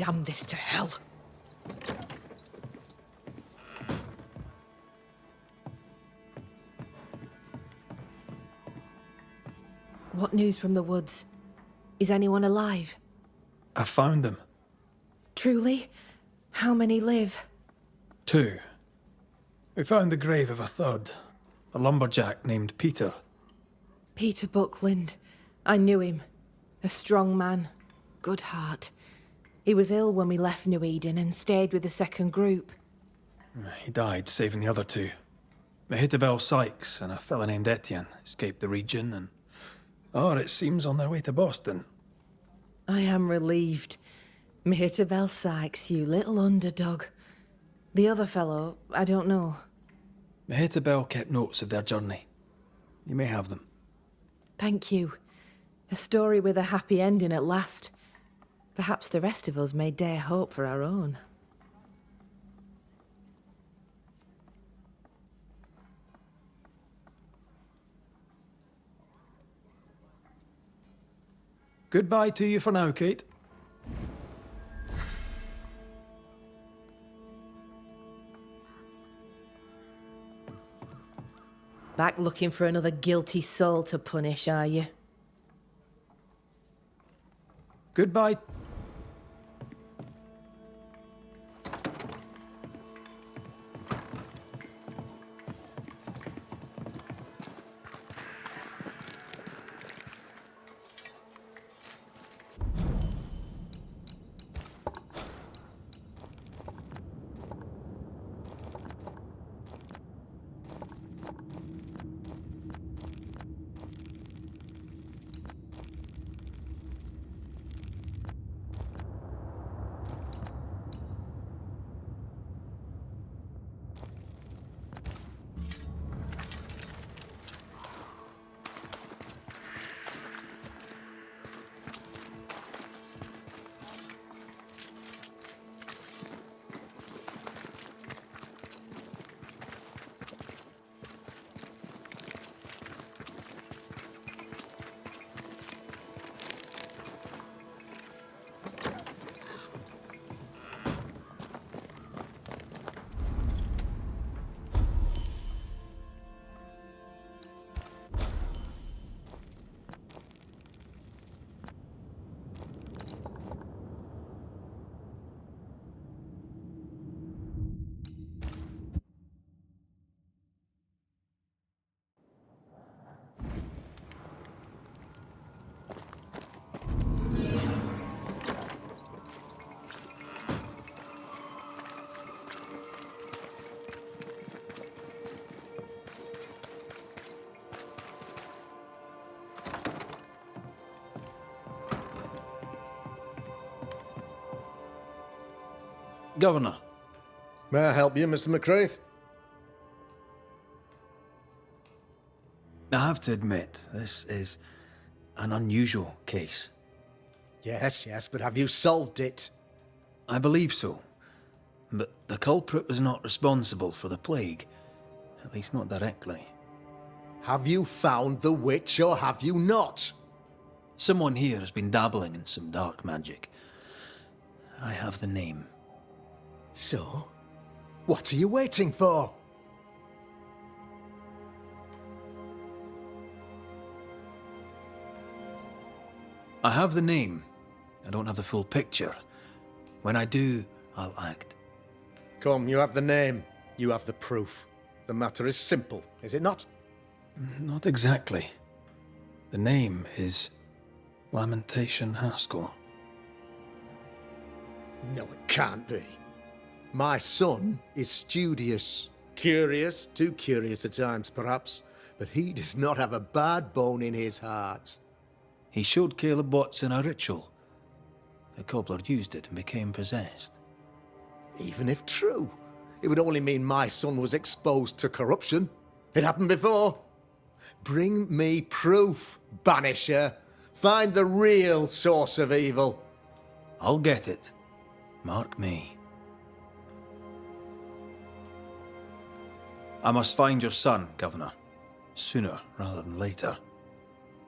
Damn this to hell. What news from the woods? Is anyone alive? I found them. Truly? How many live? 2. We found the grave of a third, a lumberjack named Peter. Peter Buckland. I knew him. A strong man. Good heart. He was ill when we left New Eden and stayed with the second group. He died saving the other 2. Mehitabel Sykes and a fella named Etienne escaped the region and... oh, it seems on their way to Boston. I am relieved. Mehitabel Sykes, you little underdog. The other fellow, I don't know. Mehitabel kept notes of their journey. You may have them. Thank you. A story with a happy ending at last. Perhaps the rest of us may dare hope for our own. Goodbye to you for now, Kate. Back looking for another guilty soul to punish, are you? Goodbye. Governor. May I help you, Mr. McCraith? I have to admit, this is an unusual case. Yes, but have you solved it? I believe so. But the culprit was not responsible for the plague. At least not directly. Have you found the witch or have you not? Someone here has been dabbling in some dark magic. I have the name. So, what are you waiting for? I have the name. I don't have the full picture. When I do, I'll act. Come, you have the name. You have the proof. The matter is simple, is it not? Not exactly. The name is Lamentation Haskell. No, it can't be. My son is studious. Curious, too curious at times perhaps, but he does not have a bad bone in his heart. He showed Caleb Watson a ritual. The cobbler used it and became possessed. Even if true, it would only mean my son was exposed to corruption. It happened before. Bring me proof, Banisher. Find the real source of evil. I'll get it. Mark me. I must find your son, Governor. Sooner rather than later.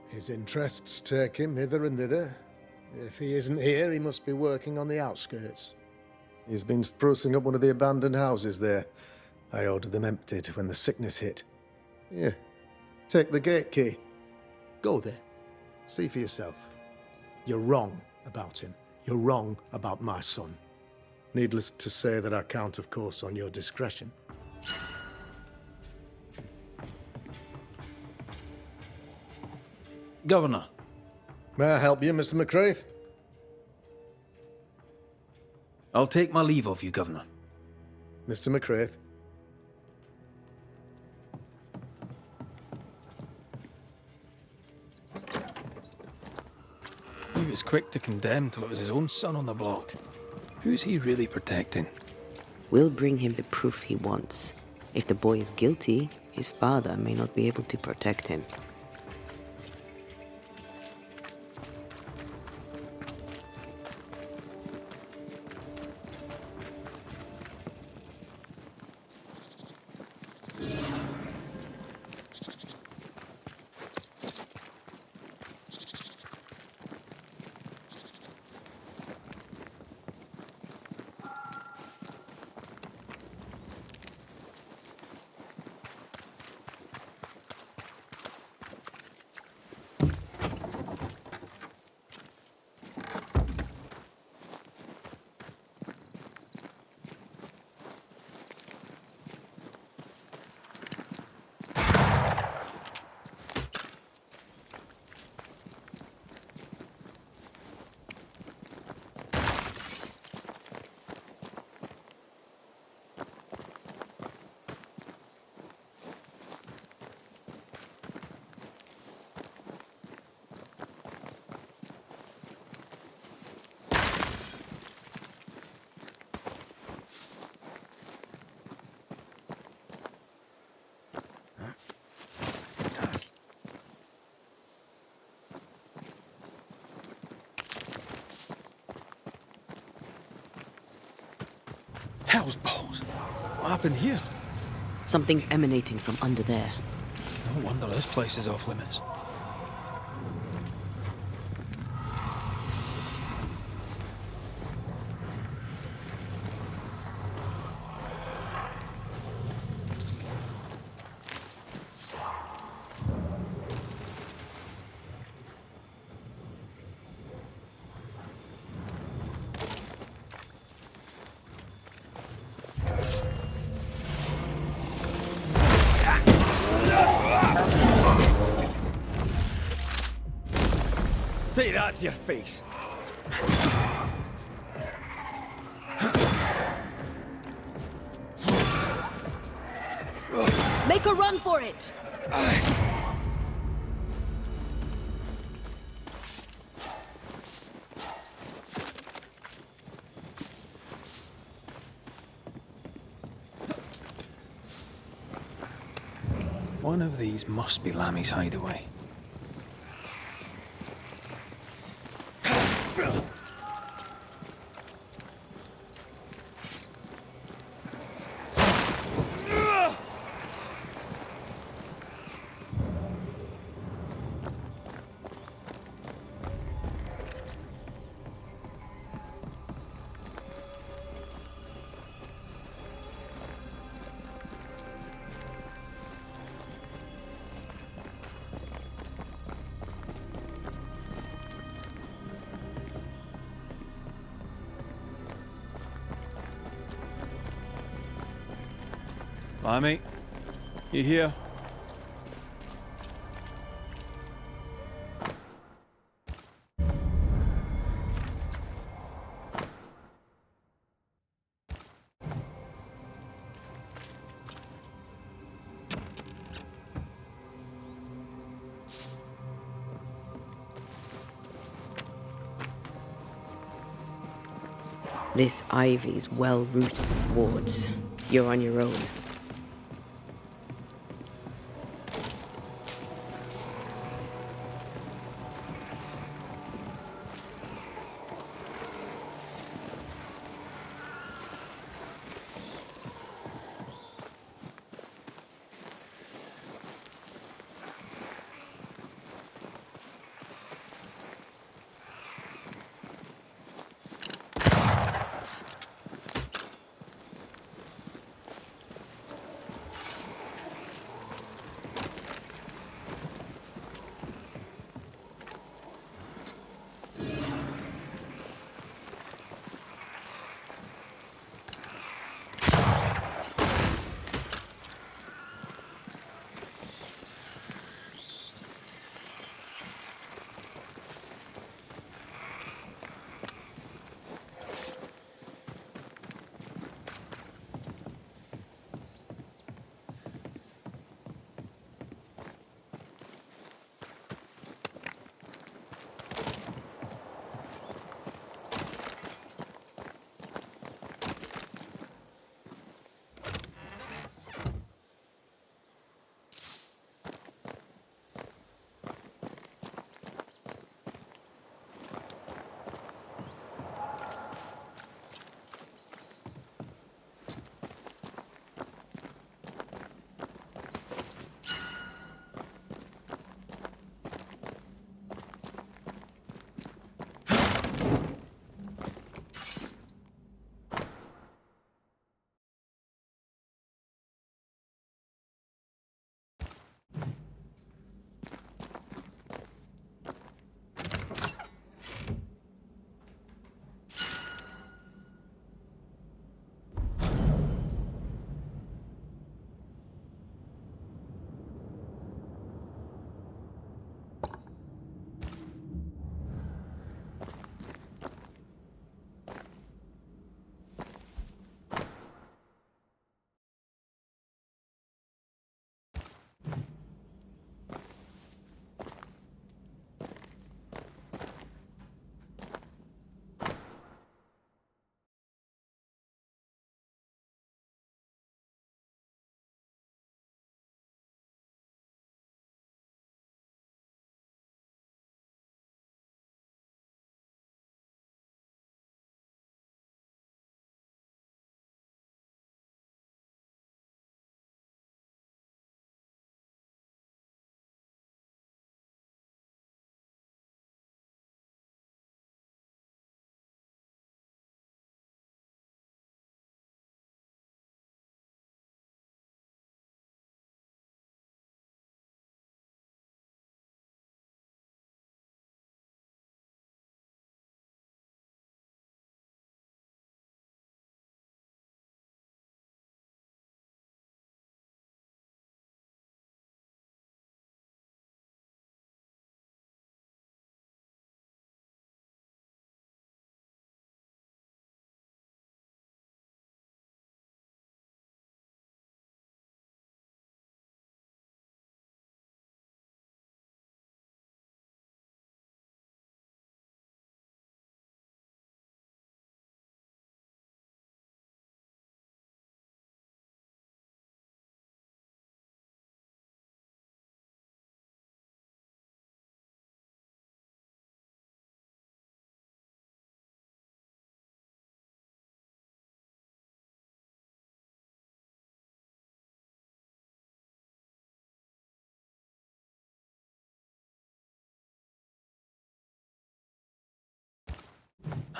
His interests take him hither and thither. If he isn't here, he must be working on the outskirts. He's been sprucing up one of the abandoned houses there. I ordered them emptied when the sickness hit. Here, take the gate key. Go there. See for yourself. You're wrong about him. You're wrong about my son. Needless to say that I count, of course, on your discretion. Governor. May I help you, Mr. McCraith? I'll take my leave of you, Governor. Mr. McCraith. He was quick to condemn till it was his own son on the block. Who's he really protecting? We'll bring him the proof he wants. If the boy is guilty, his father may not be able to protect him. Hell's balls. What happened here? Something's emanating from under there. No wonder this place is off limits. Take that to your face. Make a run for it! One of these must be Lammy's hideaway. Lammy, you here? This ivy's well-rooted wards. You're on your own.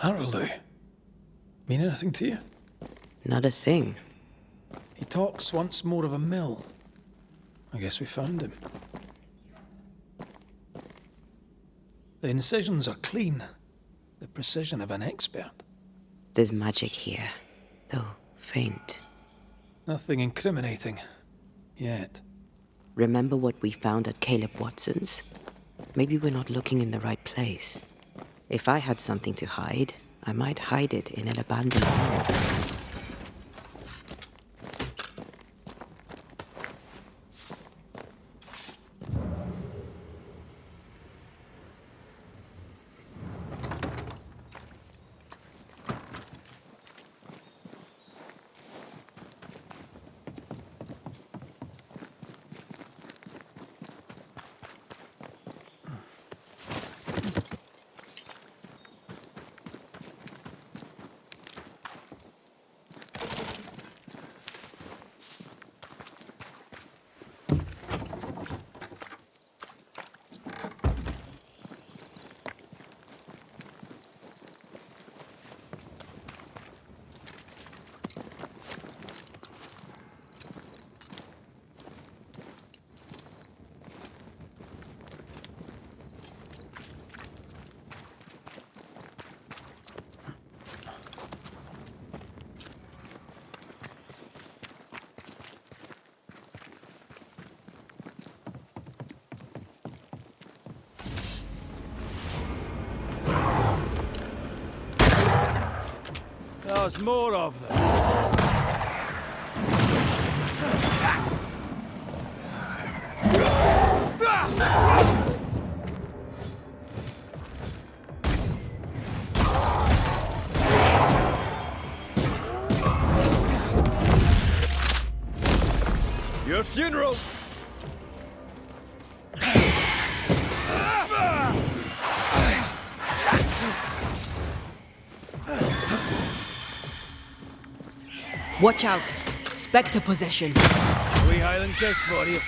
Arrowloo. Mean anything to you? Not a thing. He talks once more of a mill. I guess we found him. The incisions are clean. The precision of an expert. There's magic here, though faint. Nothing incriminating. Yet. Remember what we found at Caleb Watson's? Maybe we're not looking in the right place. If I had something to hide, I might hide it in an abandoned home. There's more of them. Your funeral. Watch out! Spectre possession. We Highland kiss for you.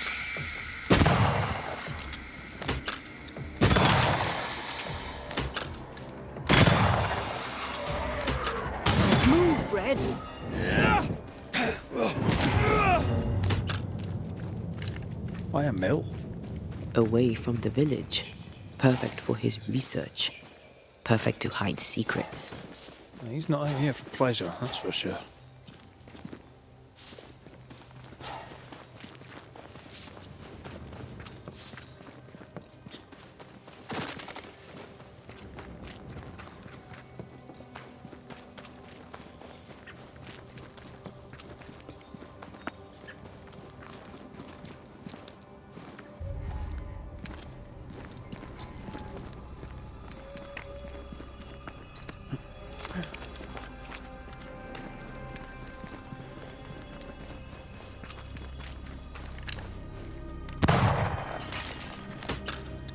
Move, Red! Why a mill? Away from the village. Perfect for his research. Perfect to hide secrets. He's not out here for pleasure, that's for sure.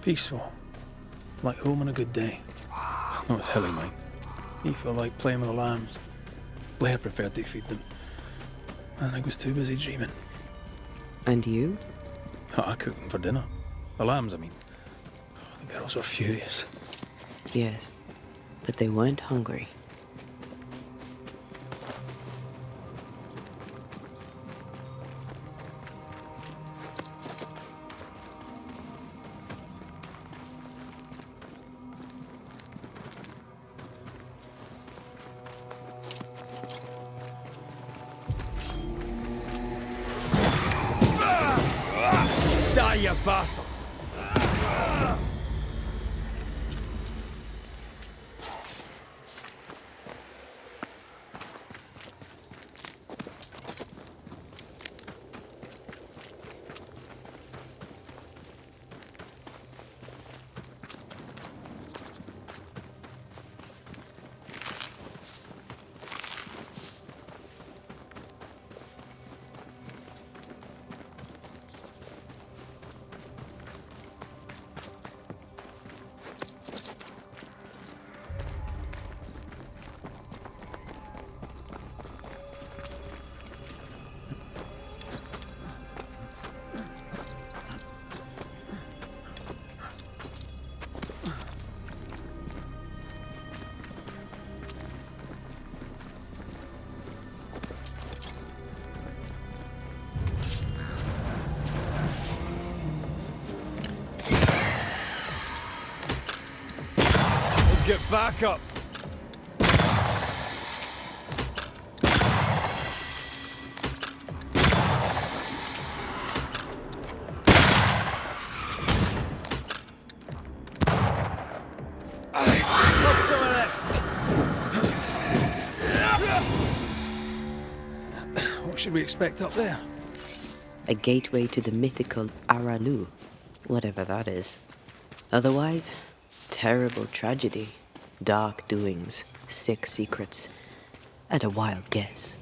Peaceful. Like home on a good day. Oh, it's hilly, mate. He felt like playing with the lambs. Blair preferred to feed them. And I was too busy dreaming. And you? I cooked them for dinner. The lambs, I mean. The girls were furious. Yes, but they weren't hungry. Die, you bastard! Get back up! Have some of this! What should we expect up there? A gateway to the mythical Aralu, whatever that is. Otherwise, terrible tragedy, dark doings, sick secrets, and a wild guess.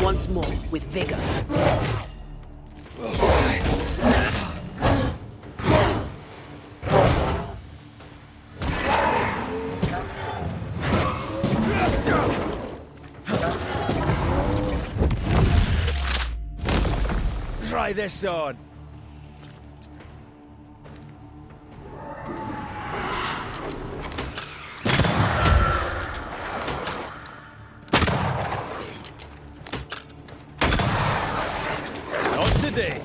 Once more, with vigor. Try this on! Not today!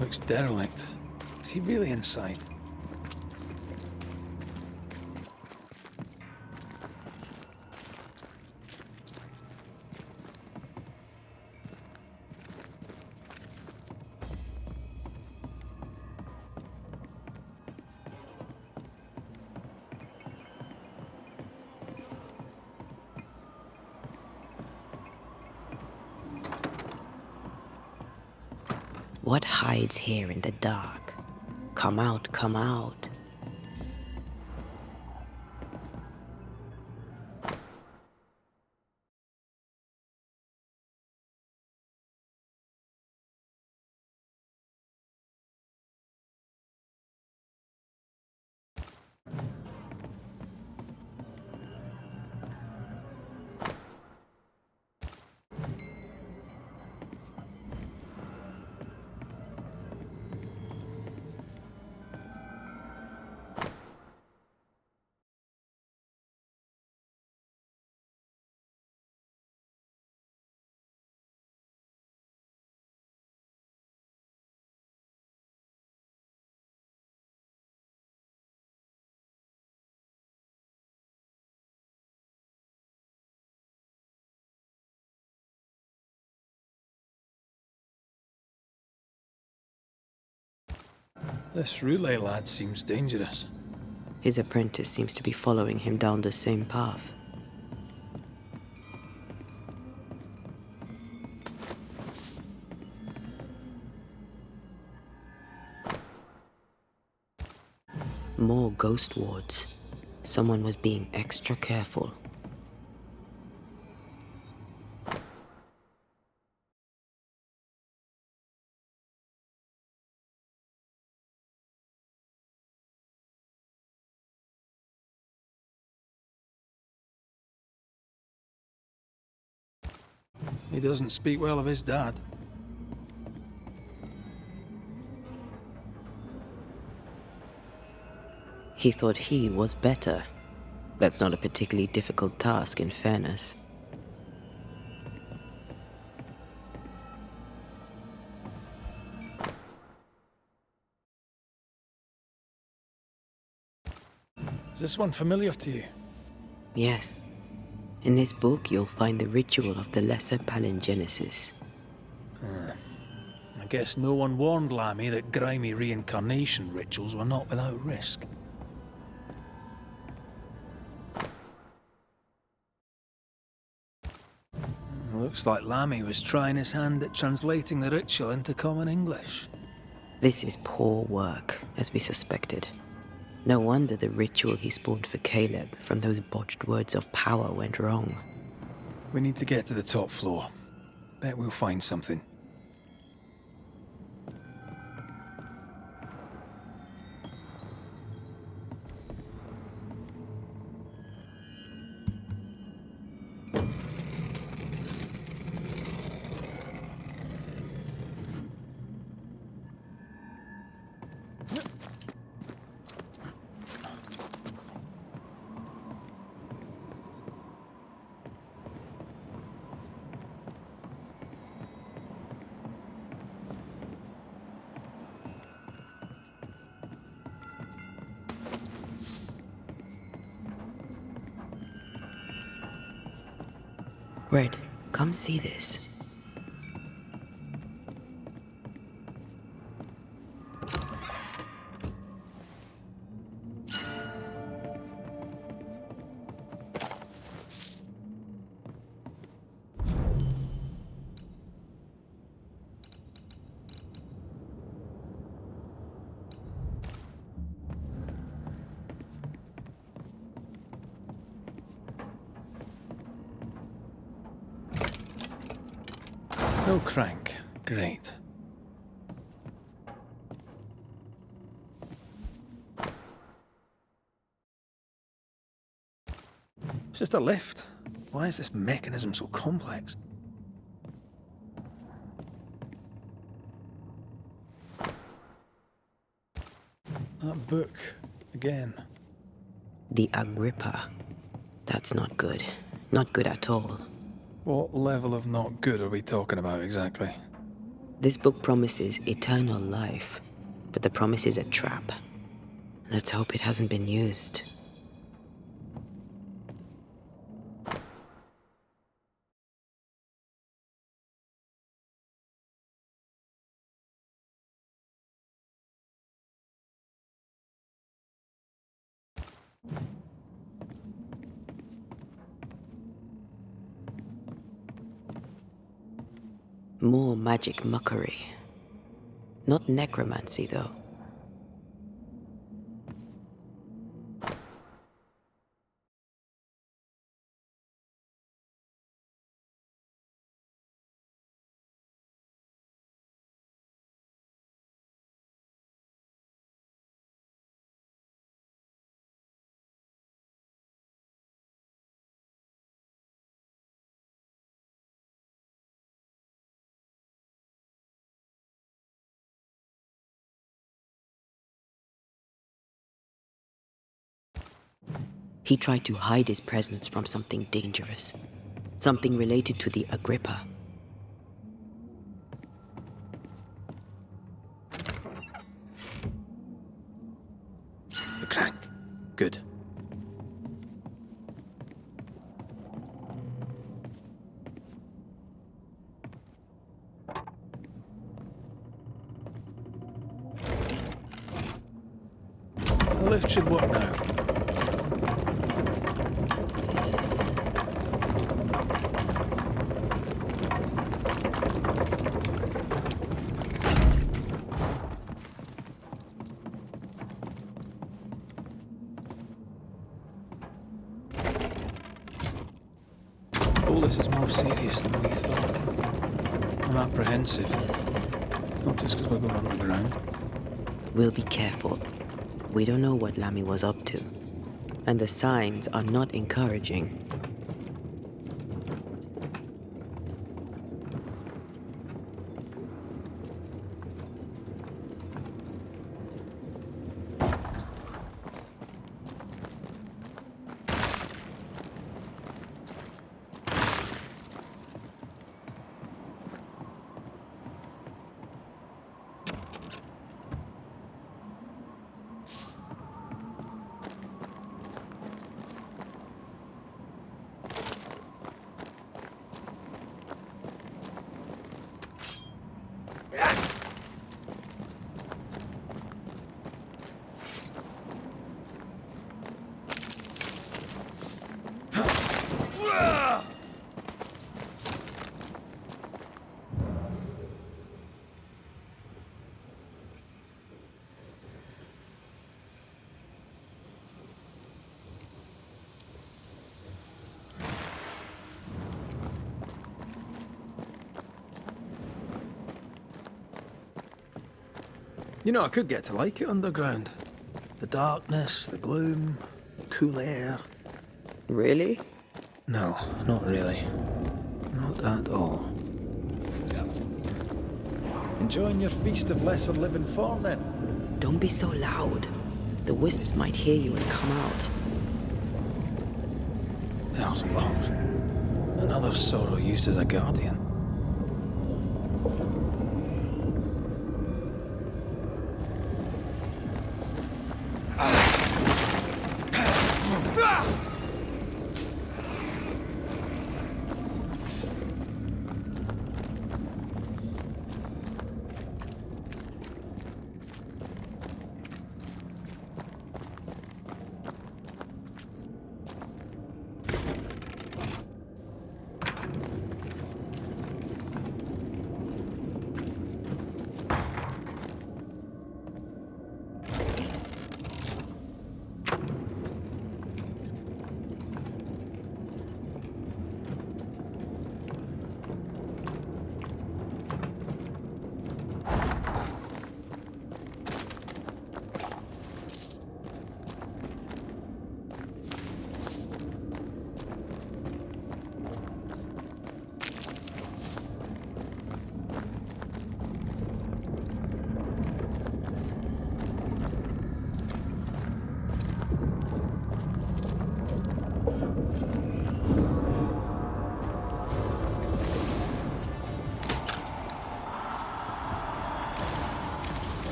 Looks derelict. Is he really inside? What hides here in the dark? Come out, come out. This relay lad seems dangerous. His apprentice seems to be following him down the same path. More ghost wards. Someone was being extra careful. He doesn't speak well of his dad. He thought he was better. That's not a particularly difficult task, in fairness. this one familiar to you? Yes. In this book, you'll find the ritual of the Lesser Palingenesis. I guess no one warned Lammy that grimy reincarnation rituals were not without risk. Looks like Lammy was trying his hand at translating the ritual into common English. This is poor work, as we suspected. No wonder the ritual he spawned for Caleb from those botched words of power went wrong. We need to get to the top floor. Bet we'll find something. Red, come see this. No crank. Great. It's just a lift. Why is this mechanism so complex? That book. Again. The Agrippa. That's not good. Not good at all. What level of not good are we talking about exactly? This book promises eternal life, but the promise is a trap. Let's hope it hasn't been used. More magic muckery. Not necromancy, though. He tried to hide his presence from something dangerous. Something related to the Agrippa. The crank. Good. The lift should work now. All this is more serious than we thought. I'm apprehensive. Not just because we're going underground. We'll be careful. We don't know what Lammy was up to. And the signs are not encouraging. You know, I could get to like it underground. The darkness, the gloom, the cool air. Really? No, not really. Not at all. Enjoying your feast of lesser living form, then? Don't be so loud. The wisps might hear you and come out. Hell's balls. Another sorrow used as a guardian.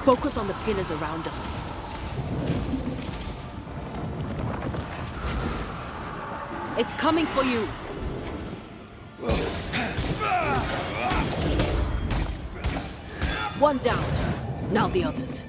Focus on the pillars around us. It's coming for you. One down. Now the others.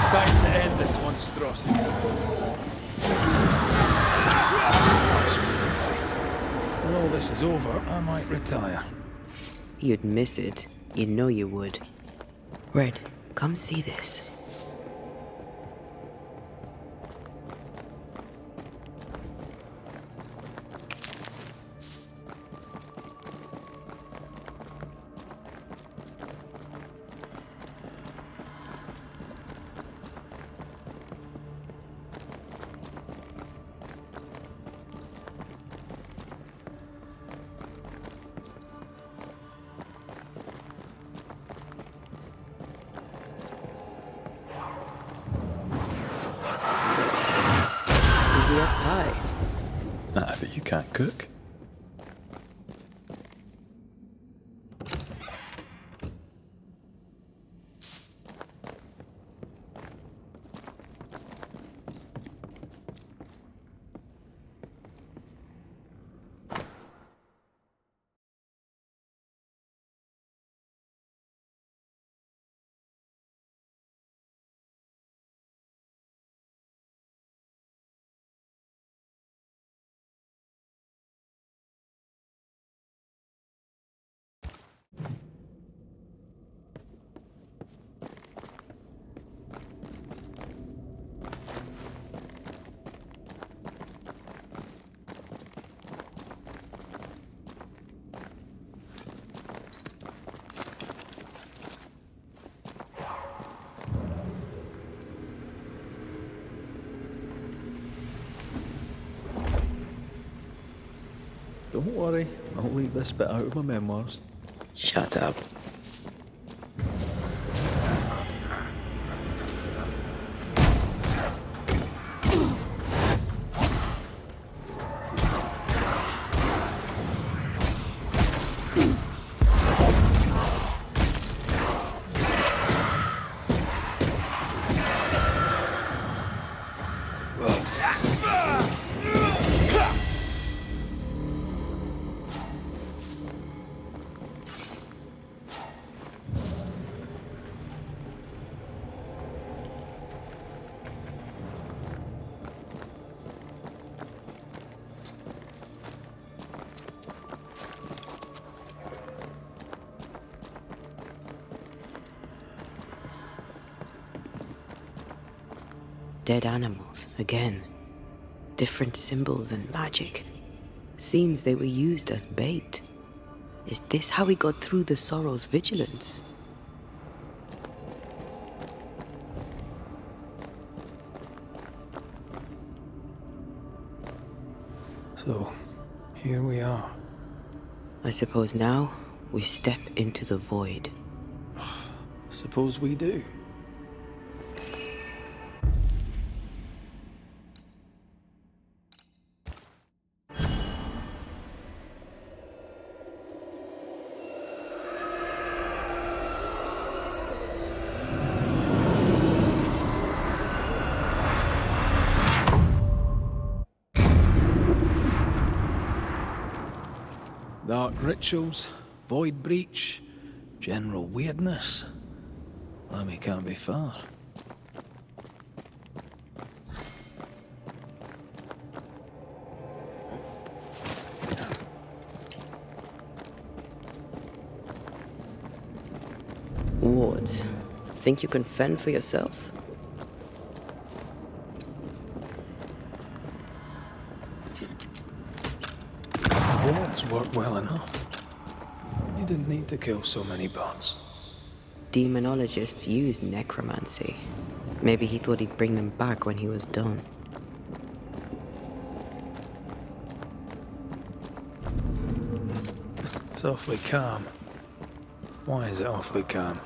Time to end this monstrosity. That's filthy. When all this is over, I might retire. You'd miss it. You know you would. Red, come see this. Easy as pie. Ah, but you can't cook. Don't worry, I'll leave this bit out of my memoirs. Shut up. Dead animals, again. Different symbols and magic. Seems they were used as bait. Is this how he got through the Sorrow's vigilance? So, here we are. I suppose now we step into the void. Suppose we do. Dark rituals, void breach, general weirdness. Lemmy can't be far. Wards, think you can fend for yourself? Wards work well enough. You didn't need to kill so many bots. Demonologists use necromancy. Maybe he thought he'd bring them back when he was done. It's awfully calm. Why is it awfully calm?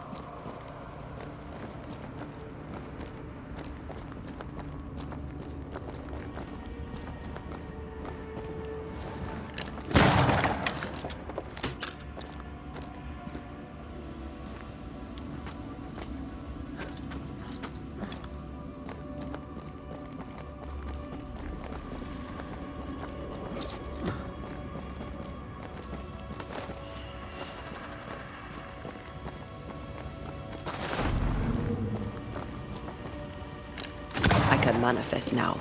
I can manifest now.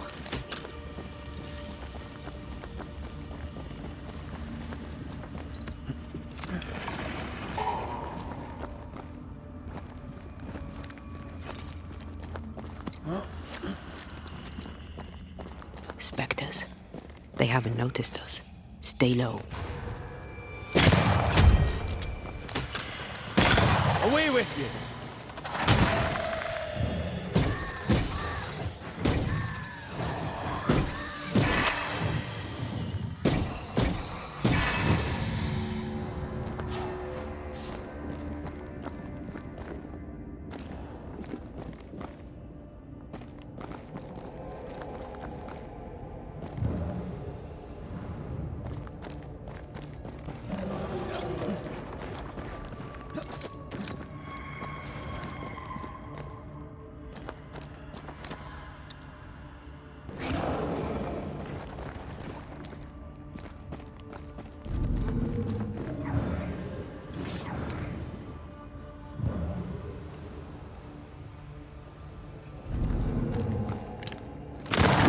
Spectres. They haven't noticed us. Stay low. Away with you!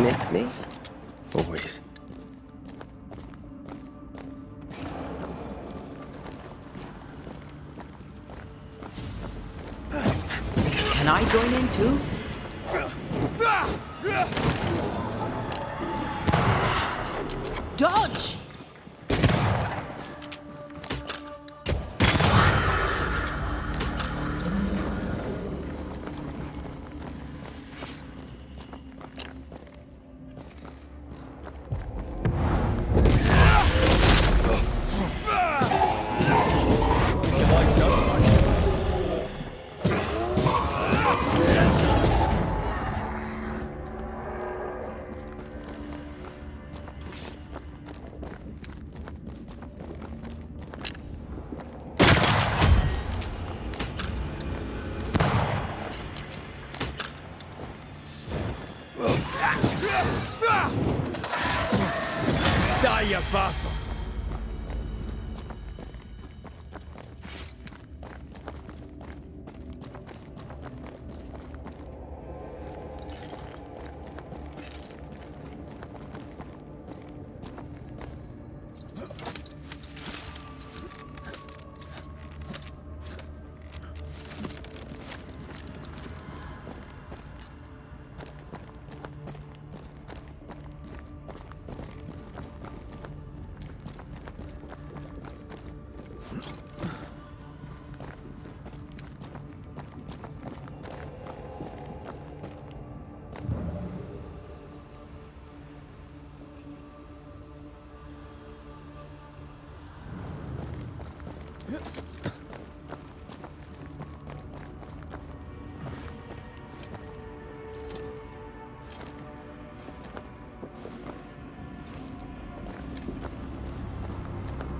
Missed me? Always. Can I join in too? Dodge! you bastard!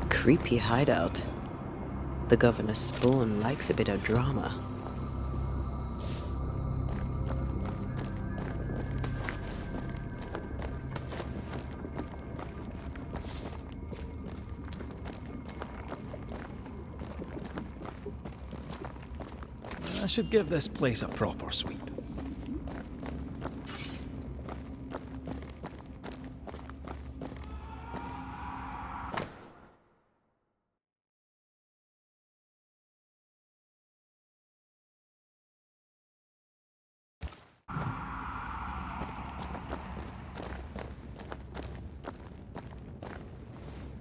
Creepy hideout. The governor's spawn likes a bit of drama. I should give this place a proper sweep.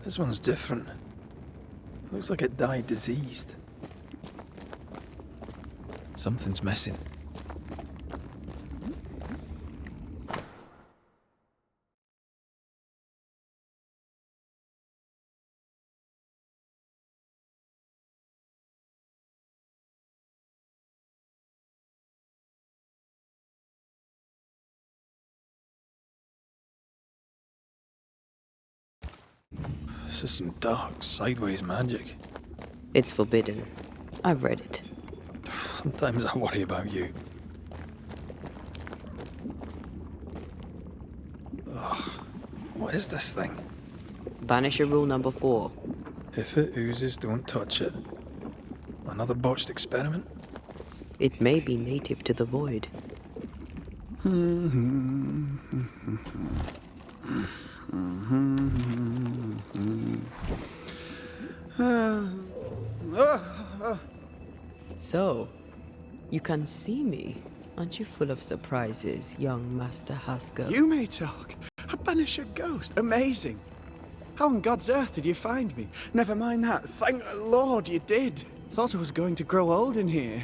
This one's different. Looks like it died diseased. Something's missing. This is some dark, sideways magic. It's forbidden. I've read it. Sometimes I worry about you. Ugh. What is this thing? Banisher rule number 4. If it oozes, don't touch it. Another botched experiment? It may be native to the void. So, you can see me. Aren't you full of surprises, young Master Haskell? You may talk. A Banisher ghost. Amazing. How on God's earth did you find me? Never mind that. Thank the Lord you did. Thought I was going to grow old in here.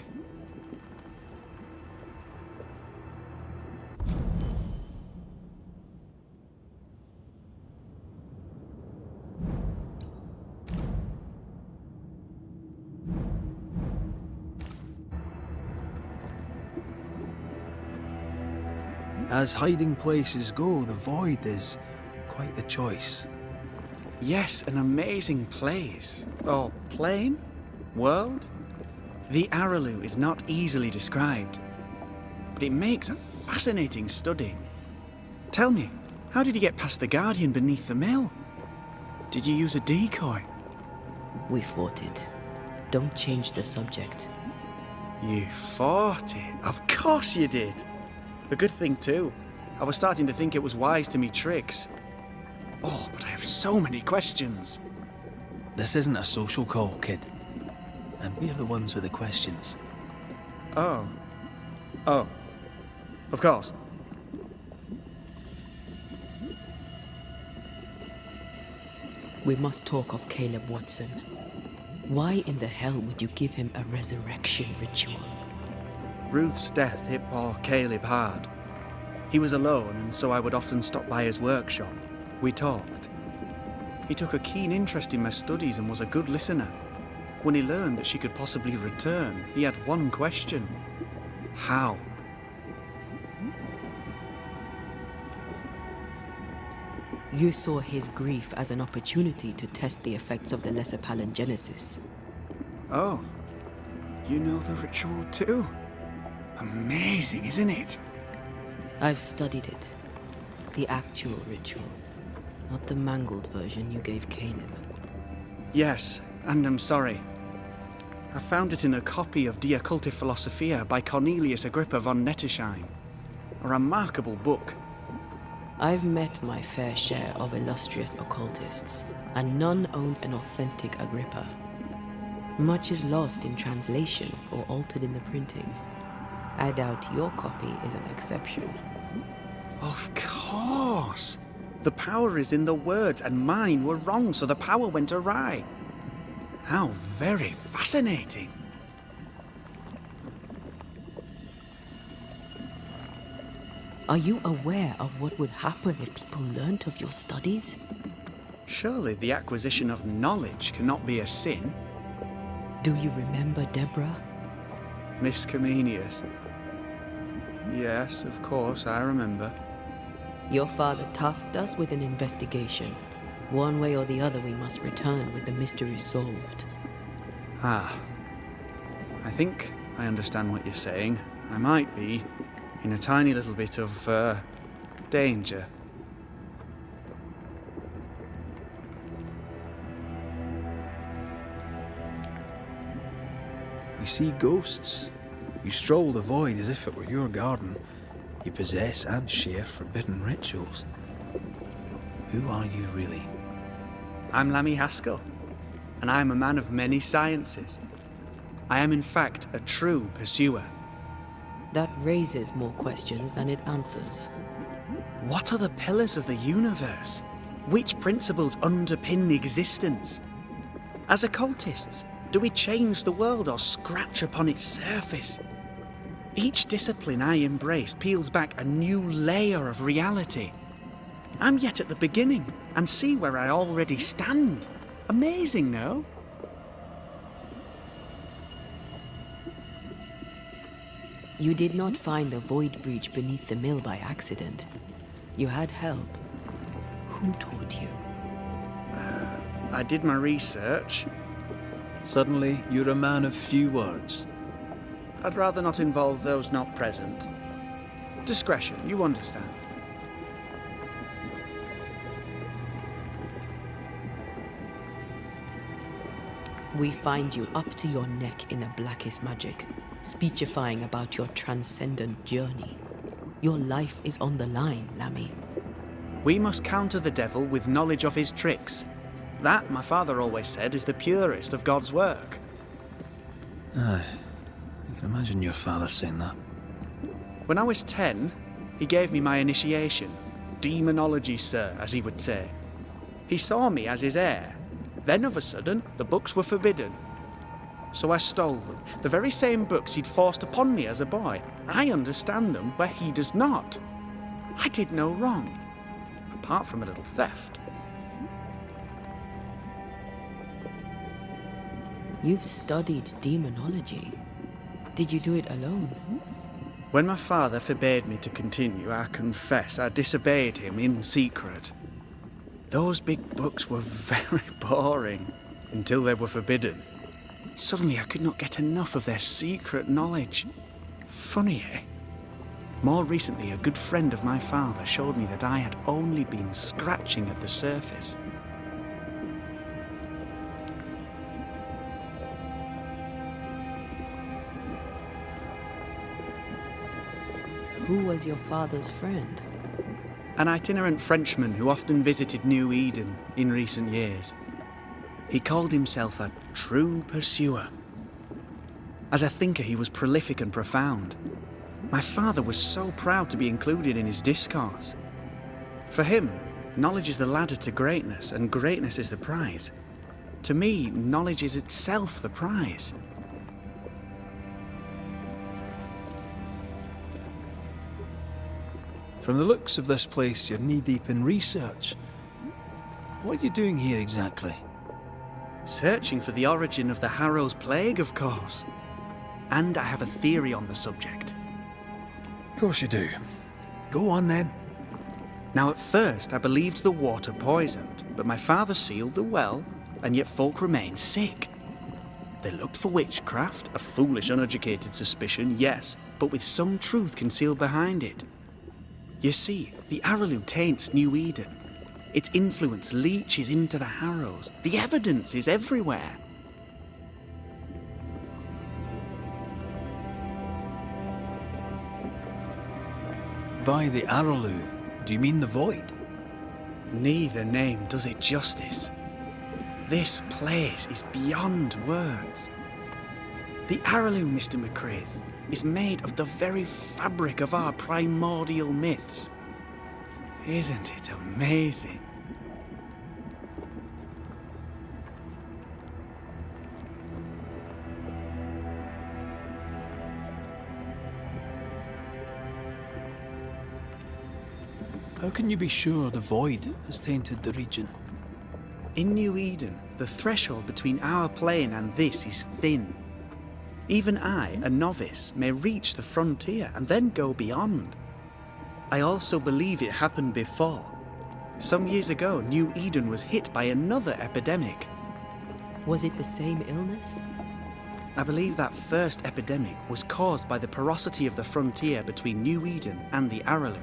As hiding places go, the void is quite the choice. Yes, an amazing place. Or plane? World? The Araloo is not easily described, but it makes a fascinating study. Tell me, how did you get past the Guardian beneath the mill? Did you use a decoy? We fought it. Don't change the subject. You fought it? Of course you did. The good thing too, I was starting to think it was wise to me tricks. Oh, but I have so many questions. This isn't a social call, kid. And we're the ones with the questions. Oh. Oh. Of course. We must talk of Caleb Watson. Why in the hell would you give him a resurrection ritual? Ruth's death hit poor Caleb hard. He was alone, and so I would often stop by his workshop. We talked. He took a keen interest in my studies and was a good listener. When he learned that she could possibly return, he had one question. How? You saw his grief as an opportunity to test the effects of the lesser palingenesis. Oh. You know the ritual too? Amazing, isn't it? I've studied it. The actual ritual. not the mangled version you gave Caleb. Yes, and I'm sorry. I found it in a copy of Die Occulte Philosophia by Cornelius Agrippa von Nettesheim. A remarkable book. I've met my fair share of illustrious occultists, and none owned an authentic Agrippa. Much is lost in translation or altered in the printing. I doubt your copy is an exception. Of course! The power is in the words, and mine were wrong, so the power went awry. How very fascinating! Are you aware of what would happen if people learnt of your studies? Surely the acquisition of knowledge cannot be a sin. Do you remember Deborah? Miss Comenius. Yes, of course, I remember. Your father tasked us with an investigation. One way or the other, we must return with the mystery solved. Ah. I think I understand what you're saying. I might be in a tiny little bit of, danger. You see ghosts. You stroll the void as if it were your garden. You possess and share forbidden rituals. Who are you really? I'm Lammy Haskell, and I am a man of many sciences. I am in fact a true pursuer. That raises more questions than it answers. What are the pillars of the universe? Which principles underpin existence? As occultists, do we change the world or scratch upon its surface? Each discipline I embrace peels back a new layer of reality. I'm yet at the beginning and see where I already stand. Amazing, no? You did not find the void breach beneath the mill by accident. You had help. Who taught you? I did my research. Suddenly, you're a man of few words. I'd rather not involve those not present. Discretion, you understand. We find you up to your neck in the blackest magic, speechifying about your transcendent journey. Your life is on the line, Lammy. We must counter the devil with knowledge of his tricks. That, my father always said, is the purest of God's work. Aye. I can imagine your father saying that. When I was 10, he gave me my initiation. Demonology, sir, as he would say. He saw me as his heir. Then, of a sudden, the books were forbidden. So I stole them, the very same books he'd forced upon me as a boy. I understand them where he does not. I did no wrong, apart from a little theft. You've studied demonology. Did you do it alone? When my father forbade me to continue, I confess I disobeyed him in secret. Those big books were very boring until they were forbidden. Suddenly I could not get enough of their secret knowledge. Funny, eh? More recently, a good friend of my father showed me that I had only been scratching at the surface. Who was your father's friend? An itinerant Frenchman who often visited New Eden in recent years. He called himself a true pursuer. As a thinker, he was prolific and profound. My father was so proud to be included in his discourse. For him, knowledge is the ladder to greatness, and greatness is the prize. To me, knowledge is itself the prize. From the looks of this place, you're knee-deep in research. What are you doing here exactly? Searching for the origin of the Harrow's Plague, of course. And I have a theory on the subject. Of course you do. Go on then. Now, at first, I believed the water poisoned, but my father sealed the well, and yet folk remained sick. They looked for witchcraft, a foolish, uneducated suspicion, yes, but with some truth concealed behind it. You see, the Araloo taints New Eden. Its influence leaches into the Harrows. The evidence is everywhere. By the Araloo, do you mean the Void? Neither name does it justice. This place is beyond words. The Araloo, Mr. McCraith, is made of the very fabric of our primordial myths. Isn't it amazing? How can you be sure the Void has tainted the region? In New Eden, the threshold between our plane and this is thin. Even I, a novice, may reach the frontier and then go beyond. I also believe it happened before. Some years ago, New Eden was hit by another epidemic. Was it the same illness? I believe that first epidemic was caused by the porosity of the frontier between New Eden and the Araloo.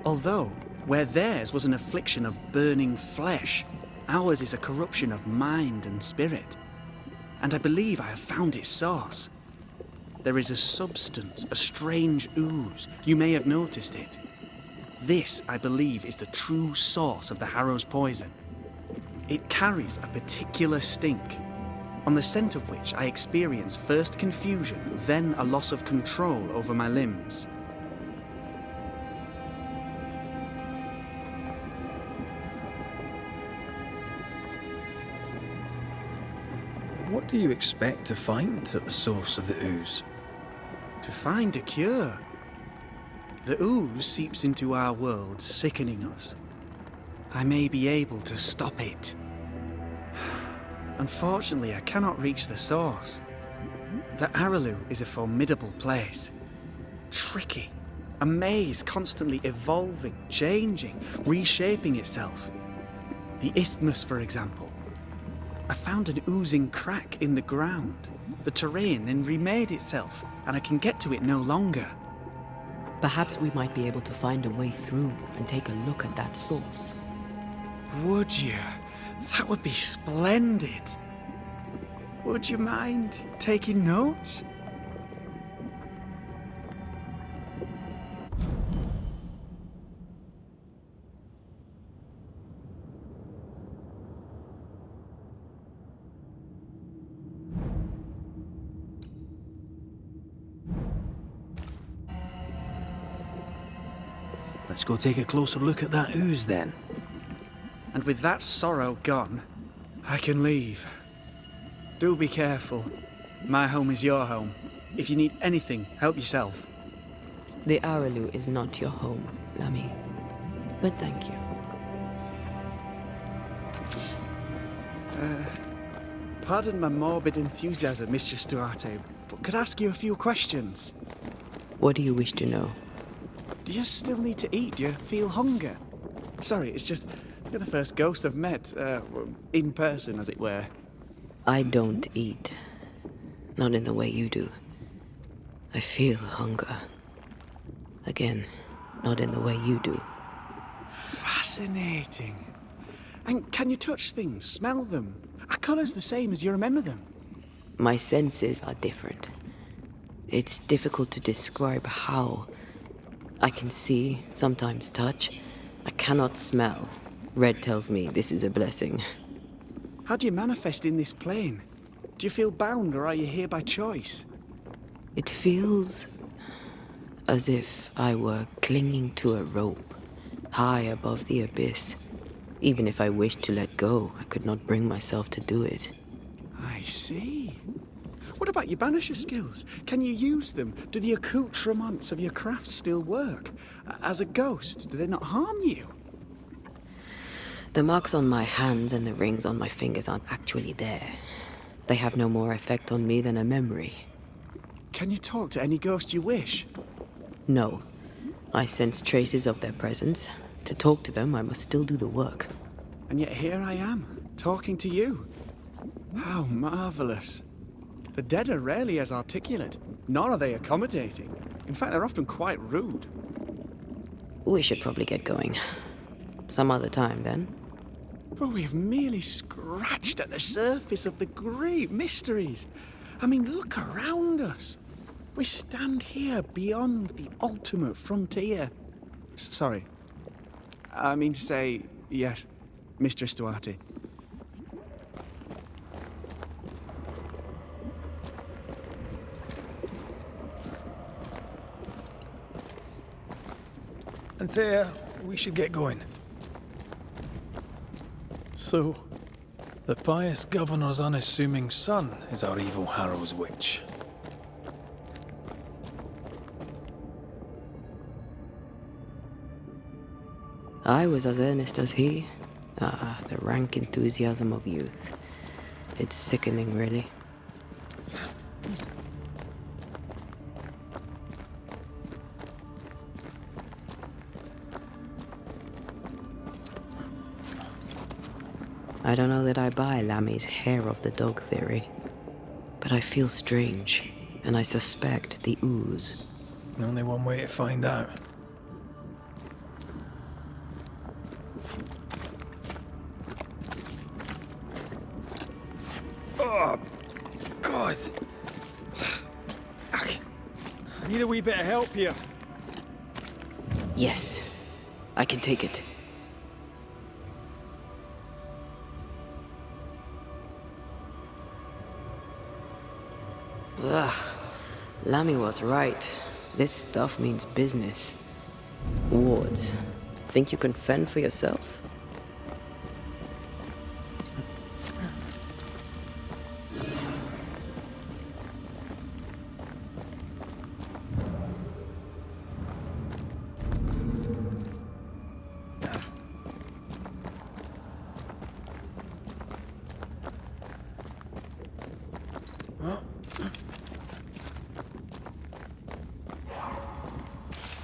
Although, where theirs was an affliction of burning flesh, ours is a corruption of mind and spirit. And I believe I have found its source. There is a substance, a strange ooze. You may have noticed it. This, I believe, is the true source of the Harrow's poison. It carries a particular stink, on the scent of which I experience first confusion, then a loss of control over my limbs. What do you expect to find at the source of the ooze? To find a cure. The ooze seeps into our world, sickening us. I may be able to stop it. Unfortunately, I cannot reach the source. The Araloo is a formidable place. Tricky. A maze constantly evolving, changing, reshaping itself. The isthmus, for example. I found an oozing crack in the ground. The terrain then remade itself, and I can get to it no longer. Perhaps we might be able to find a way through and take a look at that source. Would you? That would be splendid. Would you mind taking notes? Let's go take a closer look at that ooze then. And with that sorrow gone, I can leave. Do be careful. My home is your home. If you need anything, help yourself. The Araloo is not your home, Lammy. But thank you. Pardon my morbid enthusiasm, Mistress Duarte, but could I ask you a few questions? What do you wish to know? Do you still need to eat? Do you feel hunger? Sorry, it's just, you're the first ghost I've met, in person, as it were. I don't eat. Not in the way you do. I feel hunger. Again, not in the way you do. Fascinating. And can you touch things, smell them? Are colours the same as you remember them? My senses are different. It's difficult to describe how. I can see, sometimes touch. I cannot smell. Red tells me this is a blessing. How do you manifest in this plane? Do you feel bound, or are you here by choice? It feels as if I were clinging to a rope, high above the abyss. Even if I wished to let go, I could not bring myself to do it. I see. What about your Banisher skills? Can you use them? Do the accoutrements of your craft still work? As a ghost, do they not harm you? The marks on my hands and the rings on my fingers aren't actually there. They have no more effect on me than a memory. Can you talk to any ghost you wish? No. I sense traces of their presence. To talk to them, I must still do the work. And yet here I am, talking to you. How marvelous. The dead are rarely as articulate, nor are they accommodating. In fact, they're often quite rude. We should probably get going. Some other time, then. But we've merely scratched at the surface of the great mysteries. I mean, look around us. We stand here beyond the ultimate frontier. Sorry. I mean to say, yes, Mistress Duarte. Antea, we should get going. So, the pious governor's unassuming son is our evil Harrow's witch. I was as earnest as he. Ah, the rank enthusiasm of youth. It's sickening, really. I don't know that I buy Lammy's hair of the dog theory, but I feel strange, and I suspect the ooze. Only one way to find out. Oh, God. I need a wee bit of help here. Yes, I can take it. Ugh, Lammy was right. This stuff means business. Wards, think you can fend for yourself?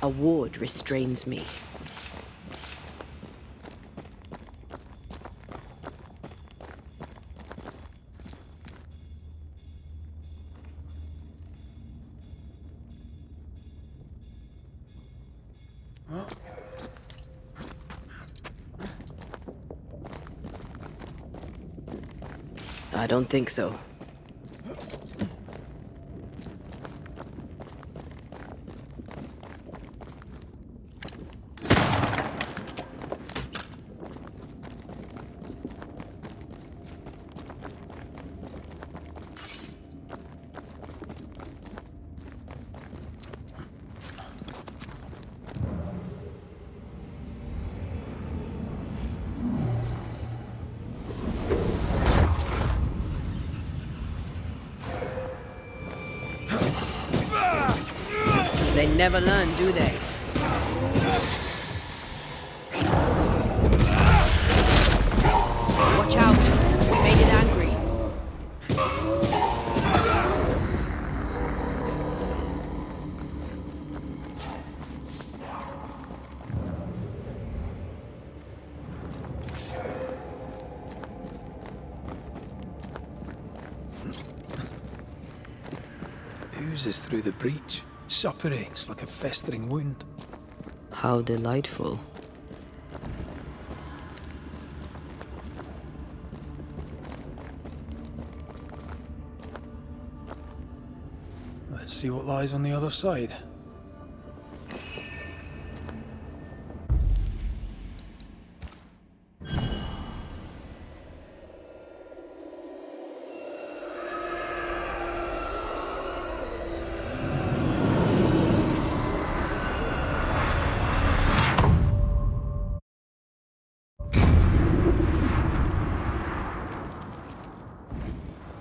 A ward restrains me. I don't think so. They never learn, do they? Watch out! We made it angry. Oozes through the breach. Suppurates like a festering wound. How delightful. Let's see what lies on the other side.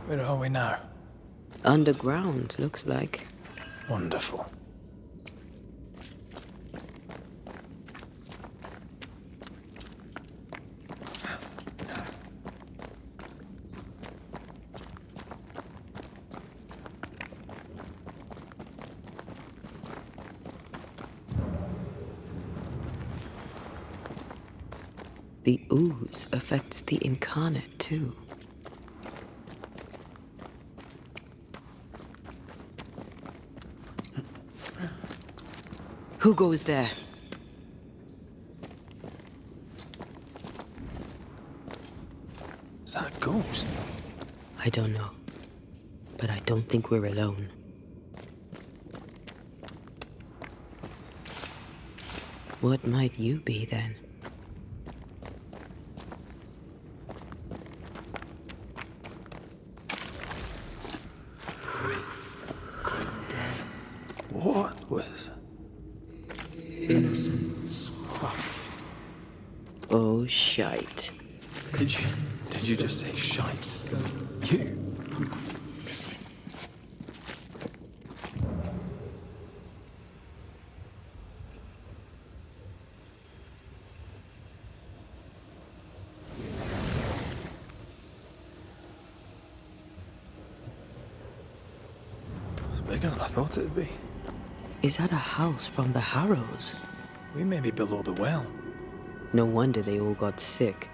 Where are we now? Underground, looks like. Wonderful. The ooze affects the incarnate, too. Who goes there? ghost? I don't know. But I don't think we're alone. What might you be then? What was... Oh, shite. Did you just say shite? You? It's bigger than I thought it'd be. Is that a house from the Harrows? We may be below the well. No wonder they all got sick.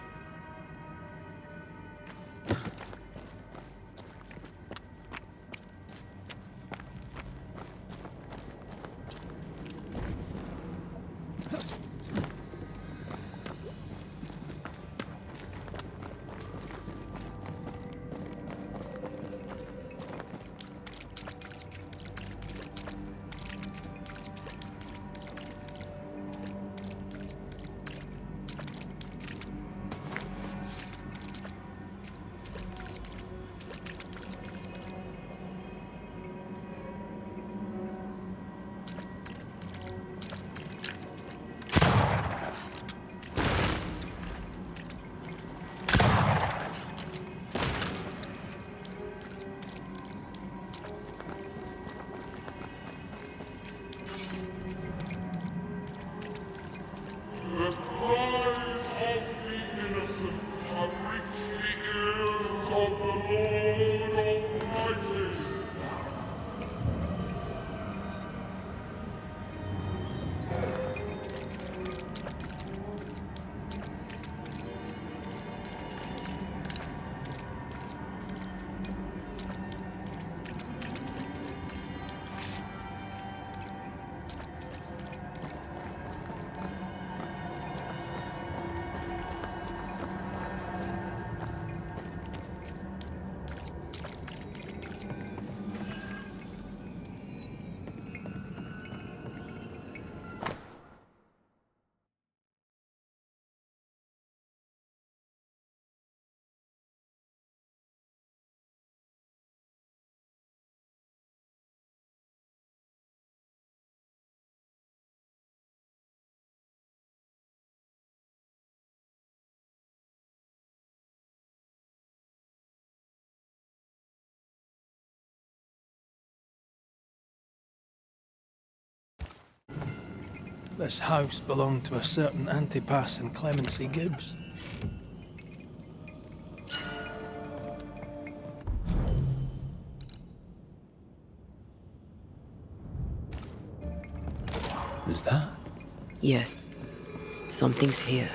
The cries of the innocent have reached the ears of the Lord Almighty. This house belonged to a certain Antipas and Clemency Gibbs. Who's that? Yes, something's here.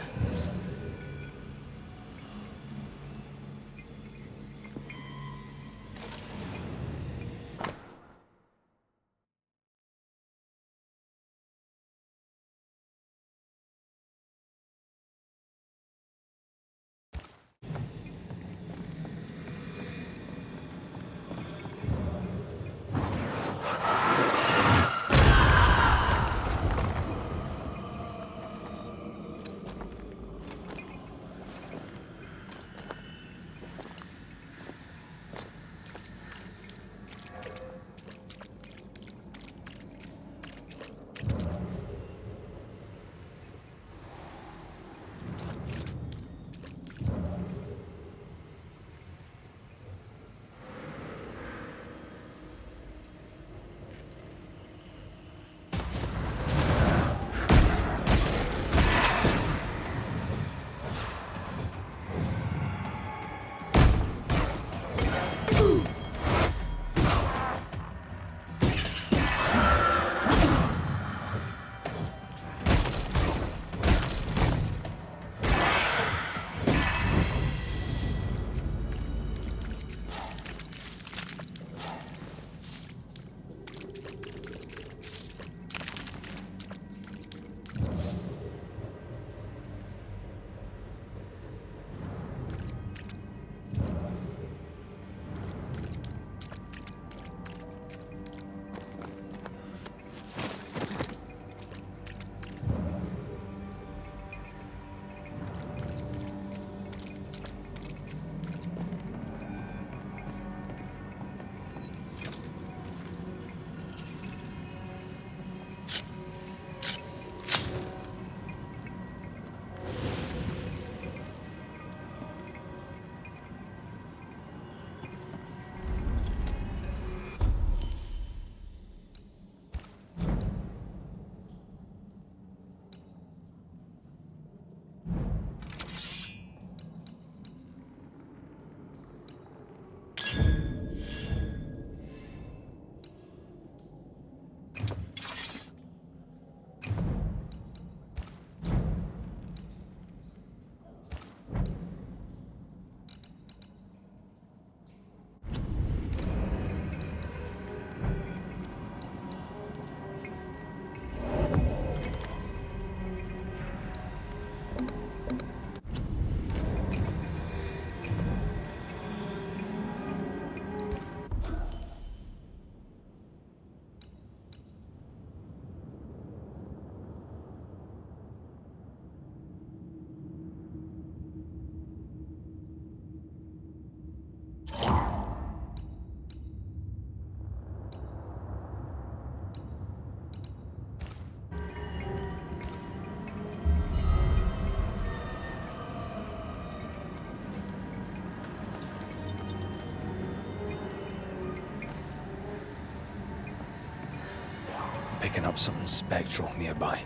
picking up something spectral nearby.